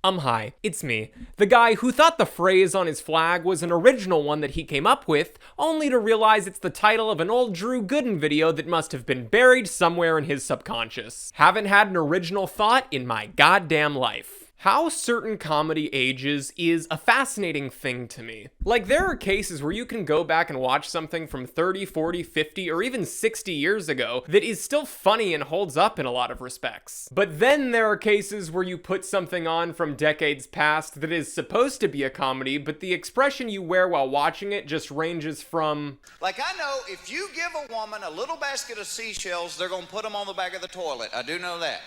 Hi, it's me, the guy who thought the phrase on his flag was an original one that he came up with, only to realize it's the title of an old Drew Gooden video that must have been buried somewhere in his subconscious. Haven't had an original thought in my goddamn life. How certain comedy ages is a fascinating thing to me. Like, there are cases where you can go back and watch something from 30, 40, 50, or even 60 years ago that is still funny and holds up in a lot of respects. But then there are cases where you put something on from decades past that is supposed to be a comedy, but the expression you wear while watching it just ranges from... Like, I know if you give a woman a little basket of seashells, they're gonna put them on the back of the toilet. I do know that.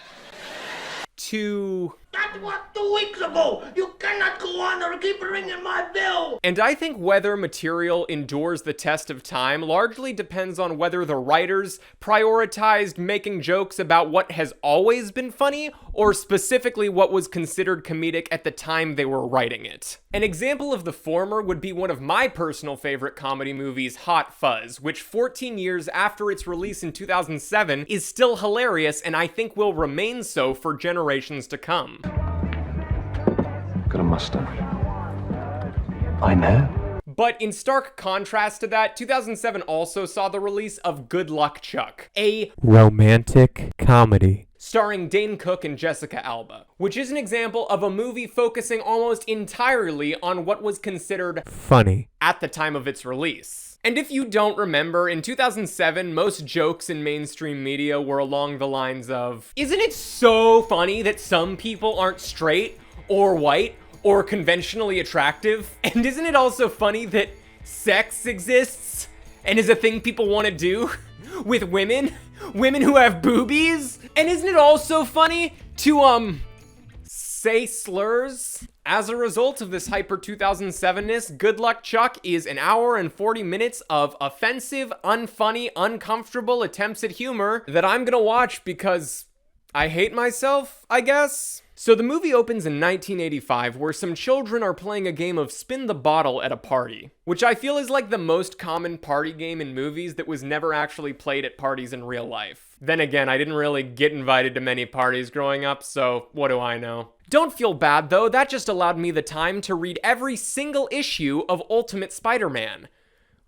To... That was 2 weeks ago! You cannot go on or keep ringing my bell! And I think whether material endures the test of time largely depends on whether the writers prioritized making jokes about what has always been funny, or specifically what was considered comedic at the time they were writing it. An example of the former would be one of my personal favorite comedy movies, Hot Fuzz, which 14 years after its release in 2007 is still hilarious and I think will remain so for generations to come. Got a mustache. I know. But in stark contrast to that, 2007 also saw the release of Good Luck Chuck, a romantic comedy starring Dane Cook and Jessica Alba, which is an example of a movie focusing almost entirely on what was considered funny at the time of its release. And if you don't remember, in 2007, most jokes in mainstream media were along the lines of, "Isn't it so funny that some people aren't straight or white or conventionally attractive? And isn't it also funny that sex exists and is a thing people want to do with women who have boobies? And isn't it also funny to, say slurs?" As a result of this hyper 2007-ness, Good Luck Chuck is an hour and 40 minutes of offensive, unfunny, uncomfortable attempts at humor that I'm gonna watch because I hate myself, I guess? So the movie opens in 1985, where some children are playing a game of spin the bottle at a party, which I feel is like the most common party game in movies that was never actually played at parties in real life. Then again, I didn't really get invited to many parties growing up, so what do I know? Don't feel bad though, that just allowed me the time to read every single issue of Ultimate Spider-Man,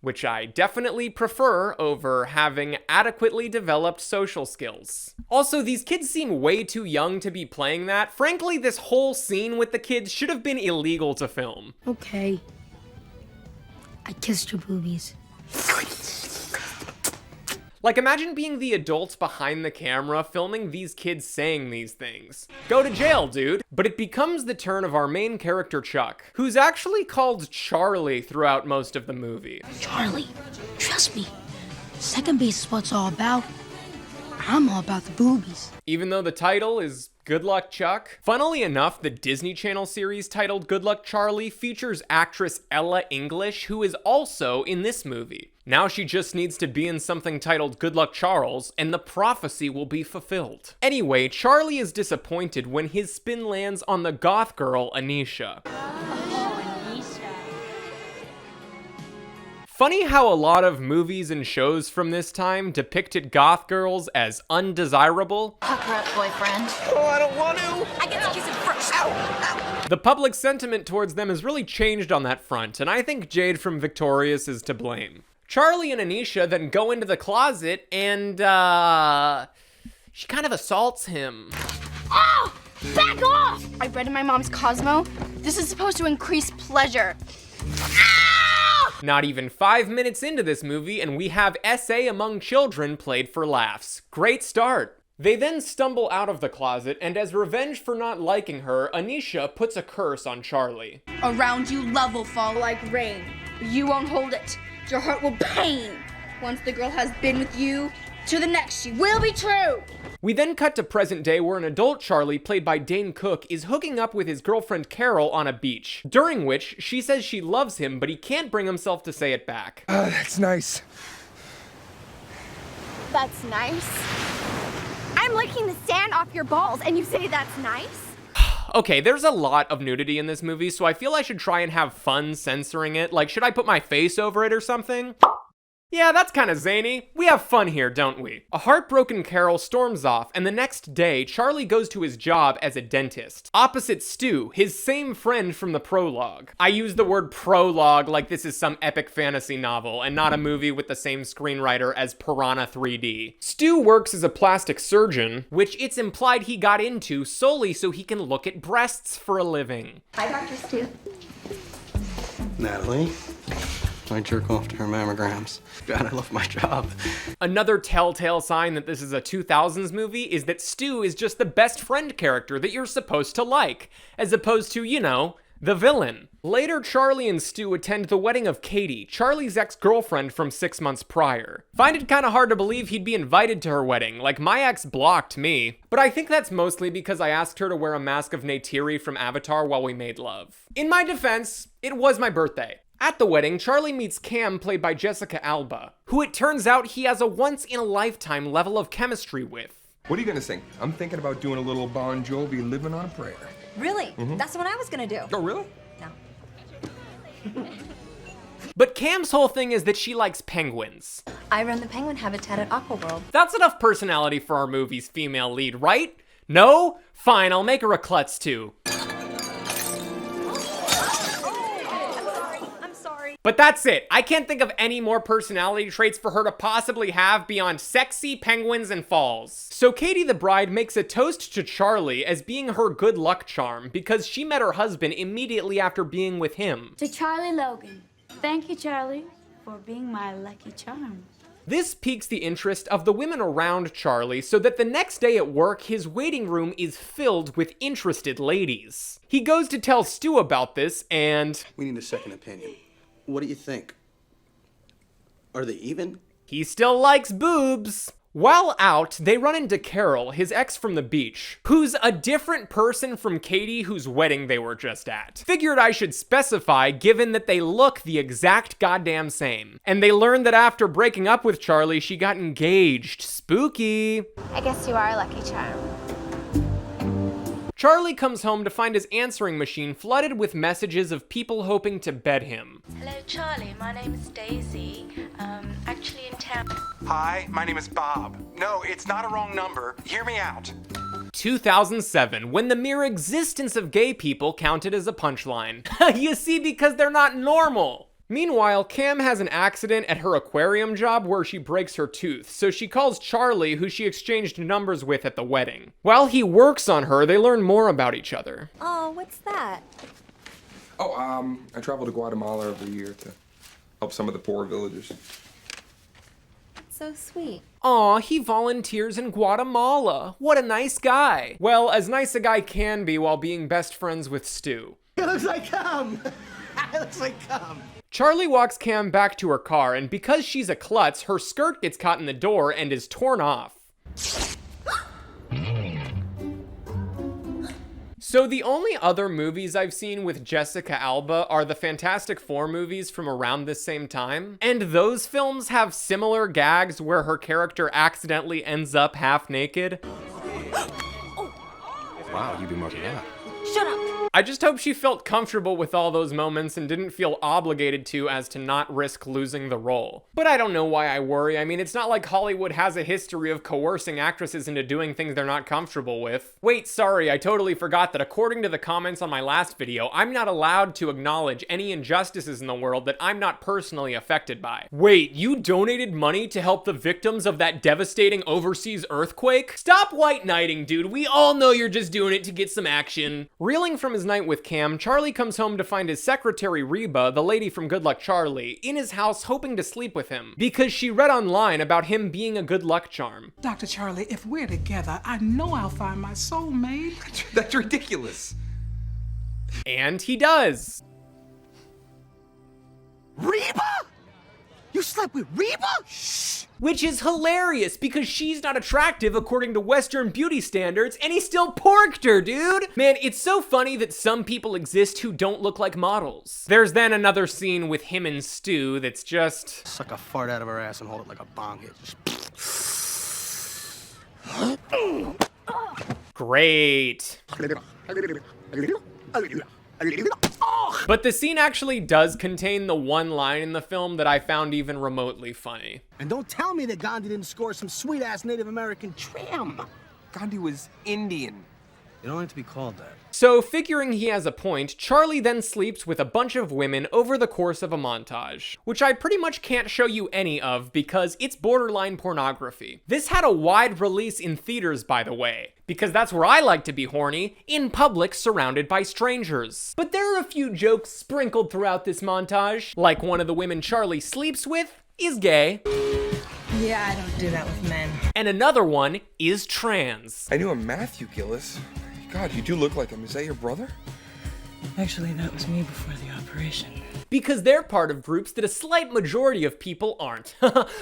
which I definitely prefer over having adequately developed social skills. Also, these kids seem way too young to be playing that. Frankly, this whole scene with the kids should have been illegal to film. Okay. I kissed your boobies. Like, imagine being the adults behind the camera filming these kids saying these things. Go to jail, dude. But it becomes the turn of our main character, Chuck, who's actually called Charlie throughout most of the movie. Charlie, trust me. Second base is what it's all about. I'm all about the boobies. Even though the title is Good Luck Chuck. Funnily enough, the Disney Channel series titled Good Luck Charlie features actress Ella English, who is also in this movie. Now she just needs to be in something titled Good Luck Charles, and the prophecy will be fulfilled. Anyway, Charlie is disappointed when his spin lands on the goth girl, Anisha. Funny how a lot of movies and shows from this time depicted goth girls as undesirable. Puck her up, boyfriend. Oh, I don't want to. I get to kiss him first. Ow, ow. The public sentiment towards them has really changed on that front, and I think Jade from Victorious is to blame. Charlie and Anisha then go into the closet and, she kind of assaults him. Oh! Back off! I read in my mom's Cosmo, this is supposed to increase pleasure. Not even 5 minutes into this movie, and we have SA among children played for laughs. Great start. They then stumble out of the closet, and as revenge for not liking her, Anisha puts a curse on Charlie. Around you love will fall like rain. You won't hold it. Your heart will pain. Once the girl has been with you, to the next she will be true. We then cut to present day where an adult Charlie, played by Dane Cook, is hooking up with his girlfriend Carol on a beach, during which she says she loves him, but he can't bring himself to say it back. That's nice. That's nice. I'm licking the sand off your balls and you say that's nice? Okay, there's a lot of nudity in this movie, so I feel I should try and have fun censoring it. Like, should I put my face over it or something? Yeah, that's kind of zany. We have fun here, don't we? A heartbroken Carol storms off, and the next day, Charlie goes to his job as a dentist. Opposite Stu, his same friend from the prologue. I use the word prologue like this is some epic fantasy novel, and not a movie with the same screenwriter as Piranha 3D. Stu works as a plastic surgeon, which it's implied he got into solely so he can look at breasts for a living. Hi, Dr. Stu. Natalie, I jerk off to her mammograms. God, I love my job. Another telltale sign that this is a 2000s movie is that Stu is just the best friend character that you're supposed to like, as opposed to, you know, the villain. Later, Charlie and Stu attend the wedding of Katie, Charlie's ex-girlfriend from 6 months prior. Find it kinda hard to believe he'd be invited to her wedding, like my ex blocked me. But I think that's mostly because I asked her to wear a mask of Neytiri from Avatar while we made love. In my defense, it was my birthday. At the wedding, Charlie meets Cam, played by Jessica Alba, who it turns out he has a once-in-a-lifetime level of chemistry with. What are you gonna sing? I'm thinking about doing a little Bon Jovi, Living on a Prayer. Really? That's what I was gonna do. Oh, really? No. But Cam's whole thing is that she likes penguins. I run the penguin habitat at Aqua World. That's enough personality for our movie's female lead, right? No? Fine, I'll make her a klutz too. But that's it. I can't think of any more personality traits for her to possibly have beyond sexy, penguins, and falls. So Katie the bride makes a toast to Charlie as being her good luck charm because she met her husband immediately after being with him. To Charlie Logan. Thank you, Charlie, for being my lucky charm. This piques the interest of the women around Charlie so that the next day at work, his waiting room is filled with interested ladies. He goes to tell Stu about this and... We need a second opinion. What do you think? Are they even? He still likes boobs. While out, they run into Carol, his ex from the beach, who's a different person from Katie whose wedding they were just at. Figured I should specify given that they look the exact goddamn same. And they learn that after breaking up with Charlie, she got engaged. Spooky. I guess you are a lucky charm. Charlie comes home to find his answering machine flooded with messages of people hoping to bed him. Hello, Charlie. My name is Daisy. Actually in town. Hi, my name is Bob. No, it's not a wrong number. Hear me out. 2007, when the mere existence of gay people counted as a punchline. You see, because they're not normal. Meanwhile, Cam has an accident at her aquarium job where she breaks her tooth, so she calls Charlie, who she exchanged numbers with at the wedding. While he works on her, they learn more about each other. Oh, what's that? Oh, I travel to Guatemala every year to help some of the poor villagers. So sweet. Aw, he volunteers in Guatemala. What a nice guy. Well, as nice a guy can be while being best friends with Stu. It looks like cum! It looks like cum! Charlie walks Cam back to her car, and because she's a klutz, her skirt gets caught in the door and is torn off. So the only other movies I've seen with Jessica Alba are the Fantastic Four movies from around this same time, and those films have similar gags where her character accidentally ends up half naked. Wow, you've been working out. Shut up! I just hope she felt comfortable with all those moments and didn't feel obligated to as to not risk losing the role. But I don't know why I worry. I mean, it's not like Hollywood has a history of coercing actresses into doing things they're not comfortable with. Wait, sorry, I totally forgot that according to the comments on my last video, I'm not allowed to acknowledge any injustices in the world that I'm not personally affected by. Wait, you donated money to help the victims of that devastating overseas earthquake? Stop white knighting, dude. We all know you're just doing it to get some action. Reeling from his night with Cam, Charlie comes home to find his secretary Reba, the lady from Good Luck Charlie, in his house hoping to sleep with him because she read online about him being a good luck charm. Dr. Charlie, if we're together, I know I'll find my soulmate. That's ridiculous. And he does. Reba? You slept with Reba? Shh! Which is hilarious because she's not attractive according to Western beauty standards and he still porked her, dude! Man, it's so funny that some people exist who don't look like models. There's then another scene with him and Stu that's just... Suck a fart out of her ass and hold it like a bong hit. Great. Oh, But the scene actually does contain the one line in the film that I found even remotely funny. And don't tell me that Gandhi didn't score some sweet-ass Native American trim. Gandhi was Indian. You don't like to be called that. So, figuring he has a point, Charlie then sleeps with a bunch of women over the course of a montage, which I pretty much can't show you any of because it's borderline pornography. This had a wide release in theaters, by the way, because that's where I like to be horny, in public surrounded by strangers. But there are a few jokes sprinkled throughout this montage, like one of the women Charlie sleeps with is gay. Yeah, I don't do that with men. And another one is trans. I knew a Matthew Gillis. God, you do look like him. Is that your brother? Actually, that was me before the operation. Because they're part of groups that a slight majority of people aren't.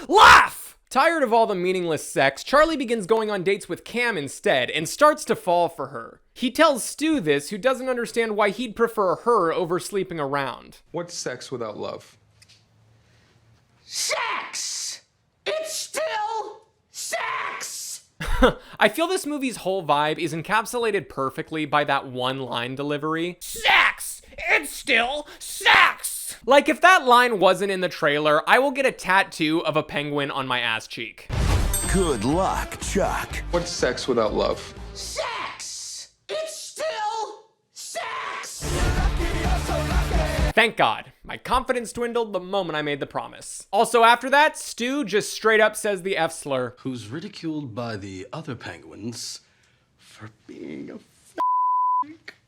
Laugh! Tired of all the meaningless sex, Charlie begins going on dates with Cam instead and starts to fall for her. He tells Stu this, who doesn't understand why he'd prefer her over sleeping around. What's sex without love? Sex! It's still sex! I feel this movie's whole vibe is encapsulated perfectly by that one line delivery. Sex! It's still sex! Like, if that line wasn't in the trailer, I will get a tattoo of a penguin on my ass cheek. Good luck, Chuck. What's sex without love? Sex! It's still sex! Thank God. My confidence dwindled the moment I made the promise. Also after that, Stu just straight up says the F slur. Who's ridiculed by the other penguins for being a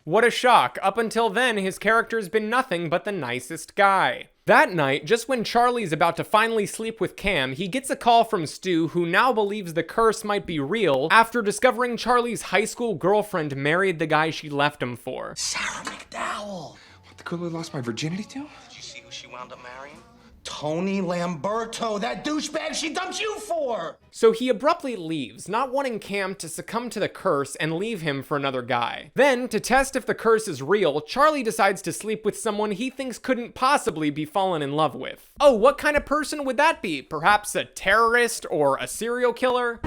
What a shock. Up until then, his character's been nothing but the nicest guy. That night, just when Charlie's about to finally sleep with Cam, he gets a call from Stu, who now believes the curse might be real after discovering Charlie's high school girlfriend married the guy she left him for. Sarah McDowell. What, the girl I lost my virginity to? Did you see who she wound up marrying? Tony Lamberto, that douchebag she dumped you for! So he abruptly leaves, not wanting Cam to succumb to the curse and leave him for another guy. Then, to test if the curse is real, Charlie decides to sleep with someone he thinks couldn't possibly be fallen in love with. Oh, what kind of person would that be? Perhaps a terrorist or a serial killer?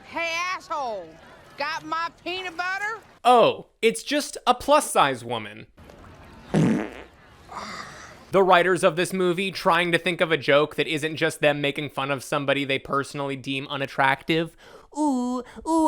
Hey, asshole! Got my peanut butter? Oh, it's just a plus-size woman. The writers of this movie trying to think of a joke that isn't just them making fun of somebody they personally deem unattractive. Ooh,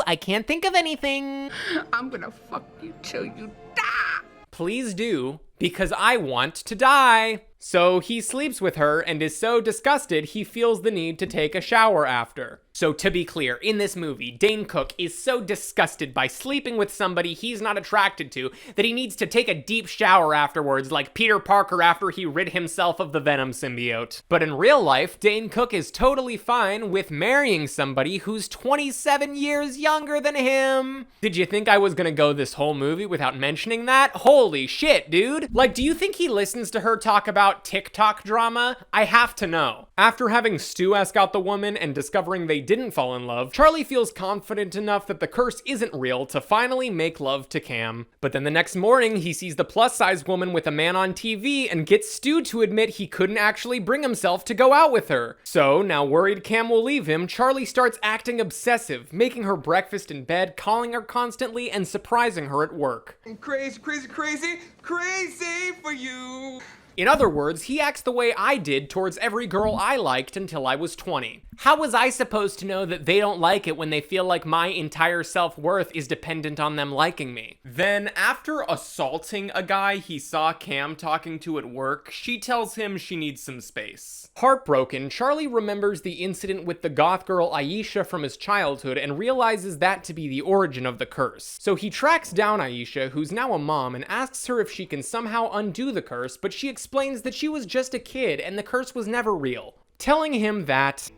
I can't think of anything. I'm gonna fuck you till you die. Please do, because I want to die. So he sleeps with her and is so disgusted he feels the need to take a shower after. So to be clear, in this movie, Dane Cook is so disgusted by sleeping with somebody he's not attracted to that he needs to take a deep shower afterwards, like Peter Parker after he rid himself of the Venom symbiote. But in real life, Dane Cook is totally fine with marrying somebody who's 27 years younger than him. Did you think I was gonna go this whole movie without mentioning that? Holy shit, dude. Like, do you think he listens to her talk about TikTok drama? I have to know. After having Stu ask out the woman and discovering they didn't fall in love, Charlie feels confident enough that the curse isn't real to finally make love to Cam. But then the next morning, he sees the plus-size woman with a man on TV and gets Stu to admit he couldn't actually bring himself to go out with her. So, now worried Cam will leave him, Charlie starts acting obsessive, making her breakfast in bed, calling her constantly, and surprising her at work. I'm crazy, crazy, crazy, crazy for you. In other words, he acts the way I did towards every girl I liked until I was 20. How was I supposed to know that they don't like it when they feel like my entire self-worth is dependent on them liking me? Then, after assaulting a guy he saw Cam talking to at work, she tells him she needs some space. Heartbroken, Charlie remembers the incident with the goth girl Aisha from his childhood and realizes that to be the origin of the curse. So he tracks down Aisha, who's now a mom, and asks her if she can somehow undo the curse, but she explains that she was just a kid and the curse was never real, telling him that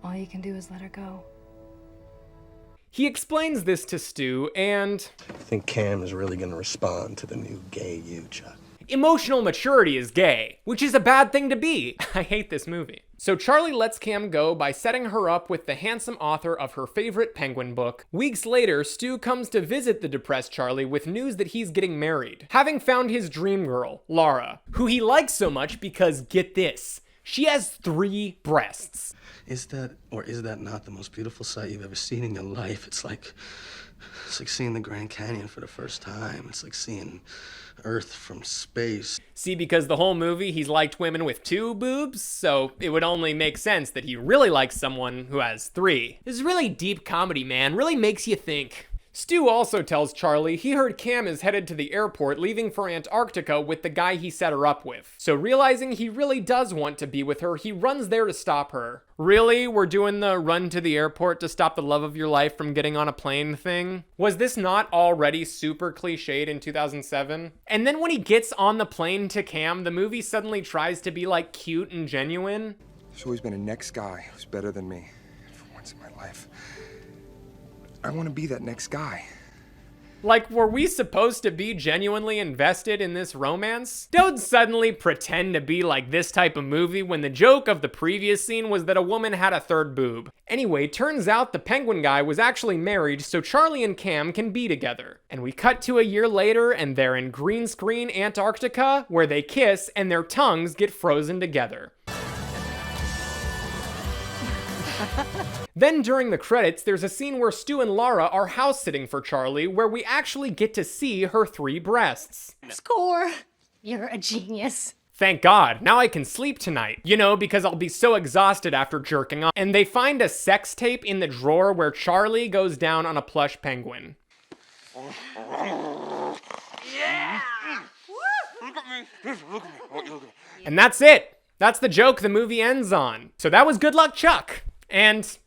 all you can do is let her go. He explains this to Stu, and I think Cam is really gonna respond to the new gay you, Chuck. Emotional maturity is gay, which is a bad thing to be. I hate this movie. So Charlie lets Cam go by setting her up with the handsome author of her favorite Penguin book. Weeks later, Stu comes to visit the depressed Charlie with news that he's getting married, having found his dream girl, Laura, who he likes so much because, get this, she has 3 breasts. Is that, or is that not the most beautiful sight you've ever seen in your life? It's like It's like seeing the Grand Canyon for the first time. It's like seeing Earth from space. See, because the whole movie he's liked women with 2 boobs, so it would only make sense that he really likes someone who has 3. This is really deep comedy, man. Really makes you think. Stu also tells Charlie he heard Cam is headed to the airport leaving for Antarctica with the guy he set her up with. So realizing he really does want to be with her, he runs there to stop her. Really? We're doing the run to the airport to stop the love of your life from getting on a plane thing? Was this not already super cliched in 2007? And then when he gets on the plane to Cam, the movie suddenly tries to be like cute and genuine. There's always been a next guy who's better than me. And for once in my life, I want to be that next guy. Like, were we supposed to be genuinely invested in this romance? Don't suddenly pretend to be like this type of movie when the joke of the previous scene was that a woman had a 3rd boob. Anyway, turns out the penguin guy was actually married, so Charlie and Cam can be together. And we cut to a year later and they're in green screen Antarctica where they kiss and their tongues get frozen together. Then during the credits, there's a scene where Stu and Lara are house sitting for Charlie where we actually get to see her 3 breasts. Score! You're a genius. Thank God, now I can sleep tonight. You know, because I'll be so exhausted after jerking off. And they find a sex tape in the drawer where Charlie goes down on a plush penguin. Yeah! And that's it. That's the joke the movie ends on. So that was Good Luck Chuck. And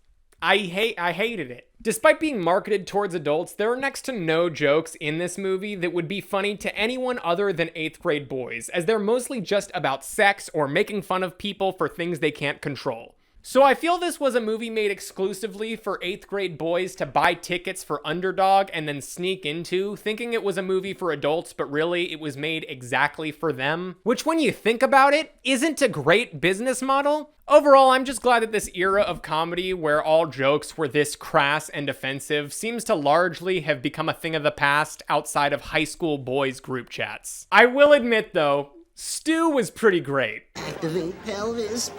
I hated it. Despite being marketed towards adults, there are next to no jokes in this movie that would be funny to anyone other than 8th grade boys, as they're mostly just about sex or making fun of people for things they can't control. So I feel this was a movie made exclusively for 8th grade boys to buy tickets for Underdog and then sneak into, thinking it was a movie for adults, but really it was made exactly for them. Which, when you think about it, isn't a great business model. Overall, I'm just glad that this era of comedy where all jokes were this crass and offensive seems to largely have become a thing of the past outside of high school boys group chats. I will admit though, Stu was pretty great. Activate pelvis.